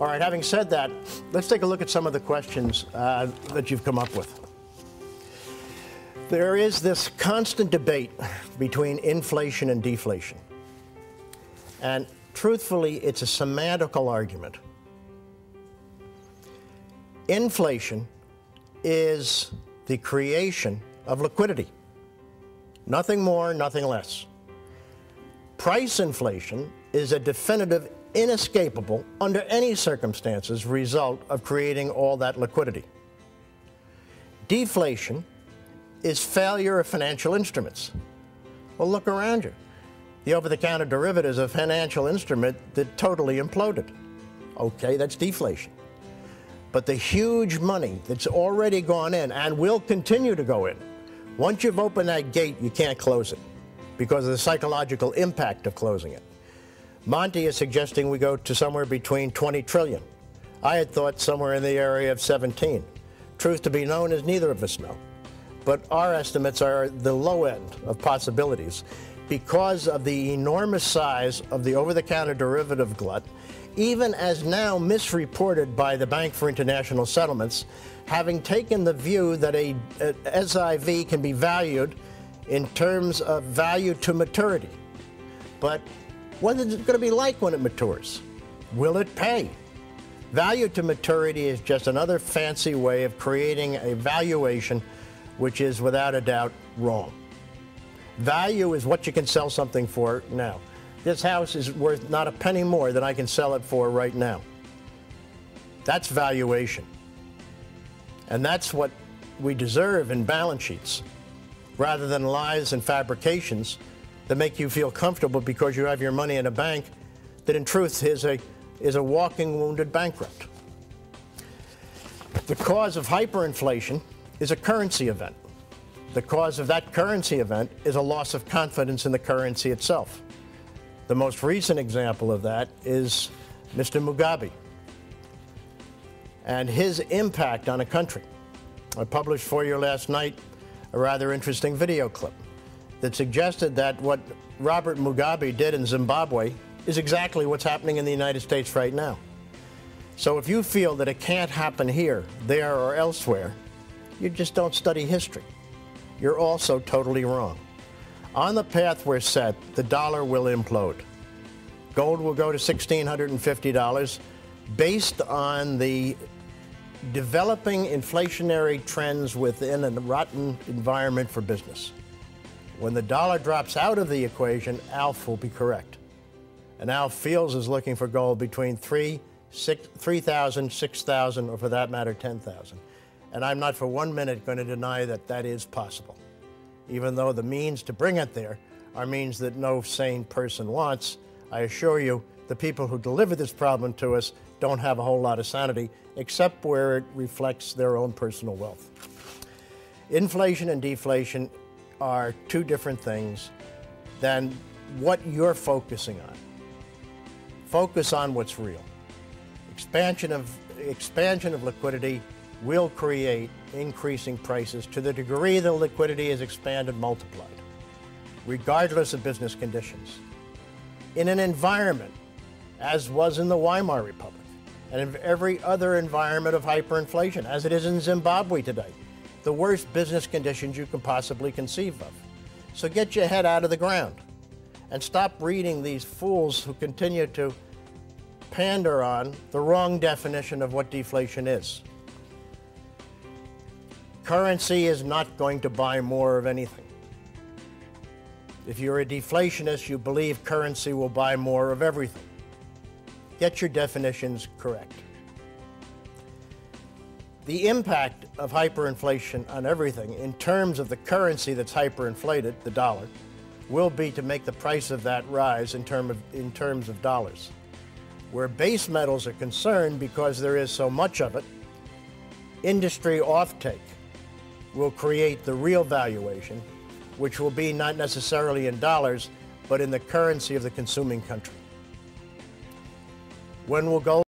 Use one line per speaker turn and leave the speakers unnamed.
All right, having said that, let's take a look at some of the questions that you've come up with. There is this constant debate between inflation and deflation. And truthfully, it's a semantical argument. Inflation is the creation of liquidity. Nothing more, nothing less. Price inflation is a definitive, inescapable, under any circumstances, result of creating all that liquidity. Deflation is failure of financial instruments. Well, look around you. The over-the-counter derivative is a financial instrument that totally imploded. Okay, that's deflation. But the huge money that's already gone in and will continue to go in, once you've opened that gate, you can't close it because of the psychological impact of closing it. Monty is suggesting we go to somewhere between 20 trillion. I had thought somewhere in the area of 17. Truth to be known is neither of us know. But our estimates are the low end of possibilities because of the enormous size of the over-the-counter derivative glut, even as now misreported by the Bank for International Settlements, having taken the view that a SIV can be valued in terms of value to maturity. But what is it going to be like when it matures? Will it pay? Value to maturity is just another fancy way of creating a valuation which is without a doubt wrong. Value is what you can sell something for now. This house is worth not a penny more than I can sell it for right now. That's valuation. And that's what we deserve in balance sheets, rather than lies and fabrications that make you feel comfortable because you have your money in a bank that in truth is a walking wounded bankrupt. The cause of hyperinflation is a currency event. The cause of that currency event is a loss of confidence in the currency itself. The most recent example of that is Mr. Mugabe and his impact on a country. I published for you last night a rather interesting video clip that suggested that what Robert Mugabe did in Zimbabwe is exactly what's happening in the United States right now. So if you feel that it can't happen here, there, or elsewhere, you just don't study history. You're also totally wrong. On the path we're set, the dollar will implode. Gold will go to $1,650 based on the developing inflationary trends within a rotten environment for business. When the dollar drops out of the equation, Alf will be correct. And Alf Fields is looking for gold between 3,000, 6,000, or for that matter, 10,000. And I'm not for 1 minute going to deny that that is possible, even though the means to bring it there are means that no sane person wants. I assure you, the people who deliver this problem to us don't have a whole lot of sanity, except where it reflects their own personal wealth. Inflation and deflation are two different things than what you're focusing on. Focus on what's real. Expansion of liquidity will create increasing prices to the degree the liquidity is expanded, multiplied, regardless of business conditions. In an environment, as was in the Weimar Republic, and in every other environment of hyperinflation, as it is in Zimbabwe today, the worst business conditions you can possibly conceive of. So get your head out of the ground and stop reading these fools who continue to pander on the wrong definition of what deflation is. Currency is not going to buy more of anything. If you're a deflationist, you believe currency will buy more of everything. Get your definitions correct. The impact of hyperinflation on everything in terms of the currency that's hyperinflated, the dollar, will be to make the price of that rise in terms of dollars. Where base metals are concerned, because there is so much of it, industry offtake will create the real valuation, which will be not necessarily in dollars, but in the currency of the consuming country. When will gold